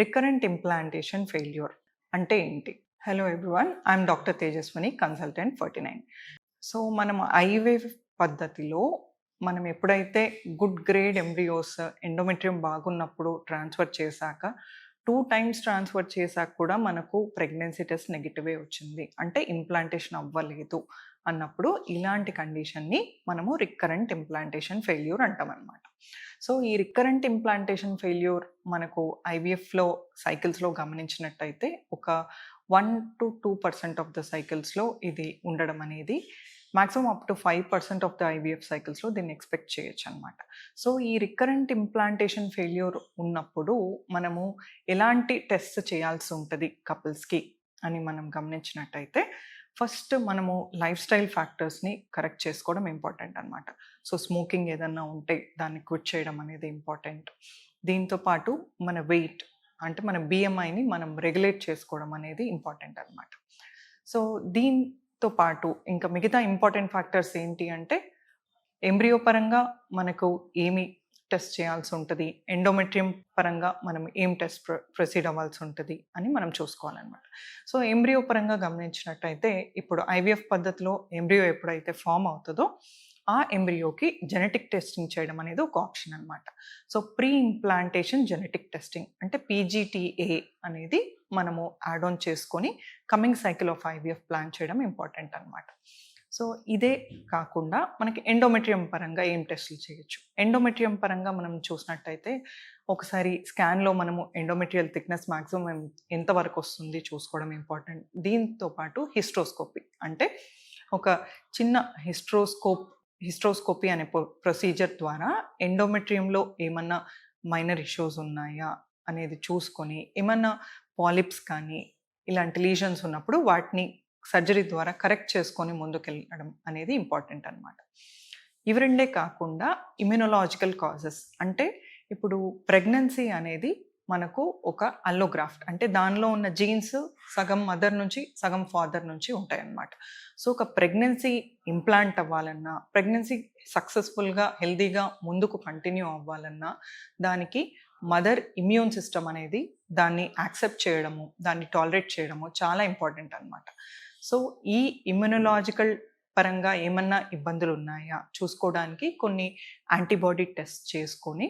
Recurrent implantation failure అంటే ఏంటి? Hello everyone, I'm doctor Tejaswini, consultant 49. So మనం ఐవీఎఫ్ పద్ధతిలో మనం ఎప్పుడైతే గుడ్ గ్రేడ్ ఎంబ్రియోస్ ఎండోమెట్రియం బాగున్నప్పుడు ట్రాన్స్ఫర్ చేశాక 2 టైమ్స్ ట్రాన్స్ఫర్ చేశాక కూడా మనకు ప్రెగ్నెన్సీ టెస్ట్ నెగిటివే వచ్చింది, అంటే ఇంప్లాంటేషన్ అవ్వలేదు అన్నప్పుడు ఇలాంటి కండిషన్ని మనము రికరెంట్ ఇంప్లాంటేషన్ ఫెయిల్యూర్ అంటామన్నమాట. సో ఈ రికరెంట్ ఇంప్లాంటేషన్ ఫెయిల్యూర్ మనకు ఐవీఎఫ్లో సైకిల్స్లో గమనించినట్టయితే ఒక 1-2% ఆఫ్ ద సైకిల్స్లో ఇది ఉండడం అనేది, maximum up to 5% of the IVF సైకిల్స్లో దీన్ని ఎక్స్పెక్ట్ చేయొచ్చు అనమాట. సో ఈ రికరెంట్ ఇంప్లాంటేషన్ ఫెయిల్యూర్ ఉన్నప్పుడు మనము ఎలాంటి టెస్ట్ చేయాల్సి ఉంటుంది కపుల్స్కి అని మనం గమనించినట్టయితే, ఫస్ట్ మనము లైఫ్ స్టైల్ ఫ్యాక్టర్స్ని కరెక్ట్ చేసుకోవడం ఇంపార్టెంట్ అనమాట. సో స్మోకింగ్ ఏదన్నా ఉంటే దాన్ని క్విట్ చేయడం అనేది ఇంపార్టెంట్. దీంతో పాటు మన వెయిట్, అంటే మన బిఎంఐని మనం రెగ్యులేట్ చేసుకోవడం అనేది ఇంపార్టెంట్ అనమాట. సో దీంతో పాటు ఇంకా మిగతా ఇంపార్టెంట్ ఫ్యాక్టర్స్ ఏంటి అంటే, ఎంబ్రియో పరంగా మనకు ఏమి టెస్ట్ చేయాల్సి ఉంటుంది, ఎండోమెట్రియం పరంగా మనం ఏం టెస్ట్ ప్రొసీడ్ అవ్వాల్సి ఉంటుంది అని మనం చూసుకోవాలన్నమాట. సో ఎంబ్రియో పరంగా గమనించినట్టయితే, ఇప్పుడు ఐవీఎఫ్ పద్ధతిలో ఎంబ్రియో ఎప్పుడైతే ఫామ్ అవుతుందో ఆ ఎంబ్రియోకి జెనెటిక్ టెస్టింగ్ చేయడం అనేది ఒక ఆప్షన్ అనమాట. So pre implantation genetic testing అంటే పీజీటీఏ అనేది మనము యాడ్ ఆన్ చేసుకొని coming cycle of IVF plan చేయడం ఇంపార్టెంట్ అనమాట. సో ఇదే కాకుండా మనకి ఎండోమెట్రియం పరంగా ఏం టెస్టులు చేయొచ్చు. ఎండోమెట్రియం పరంగా మనం చూసినట్టయితే, ఒకసారి స్కాన్లో మనము ఎండోమెట్రియల్ థిక్నెస్ మ్యాక్సిమం ఎంతవరకు వస్తుంది చూసుకోవడం ఇంపార్టెంట్. దీంతో పాటు హిస్ట్రోస్కోపీ, అంటే ఒక చిన్న హిస్ట్రోస్కోపీ అనే ప్రొసీజర్ ద్వారా ఎండోమెట్రియంలో ఏమన్నా మైనర్ ఇష్యూస్ ఉన్నాయా అనేది చూసుకొని, ఏమన్నా పాలిప్స్ కానీ ఇలాంటి లీజన్స్ ఉన్నప్పుడు వాటిని సర్జరీ ద్వారా కరెక్ట్ చేసుకొని ముందుకెళ్ళడం అనేది ఇంపార్టెంట్ అనమాట. ఇవి రెండే కాకుండా ఇమ్యునోలాజికల్ కాజెస్, అంటే ఇప్పుడు ప్రెగ్నెన్సీ అనేది మనకు ఒక అల్లోగ్రాఫ్ట్, అంటే దానిలో ఉన్న జీన్స్ సగం మదర్ నుంచి సగం ఫాదర్ నుంచి ఉంటాయన్నమాట. సో ఒక ప్రెగ్నెన్సీ ఇంప్లాంట్ అవ్వాలన్నా, ప్రెగ్నెన్సీ సక్సెస్ఫుల్గా హెల్దీగా ముందుకు కంటిన్యూ అవ్వాలన్నా, దానికి మదర్ ఇమ్యూన్ సిస్టమ్ అనేది దాన్ని యాక్సెప్ట్ చేయడము, దాన్ని టాలరేట్ చేయడము చాలా ఇంపార్టెంట్ అనమాట. సో ఈ ఇమ్యునోలాజికల్ పరంగా ఏమన్నా ఇబ్బందులు ఉన్నాయా చూసుకోవడానికి కొన్ని యాంటీబాడీ టెస్ట్ చేసుకొని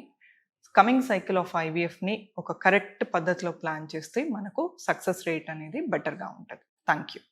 కమింగ్ సైకిల్ ఆఫ్ ఐవీఎఫ్ని ఒక కరెక్ట్ పద్ధతిలో ప్లాన్ చేస్తే మనకు సక్సెస్ రేట్ అనేది బెటర్గా ఉంటుంది. Thank you.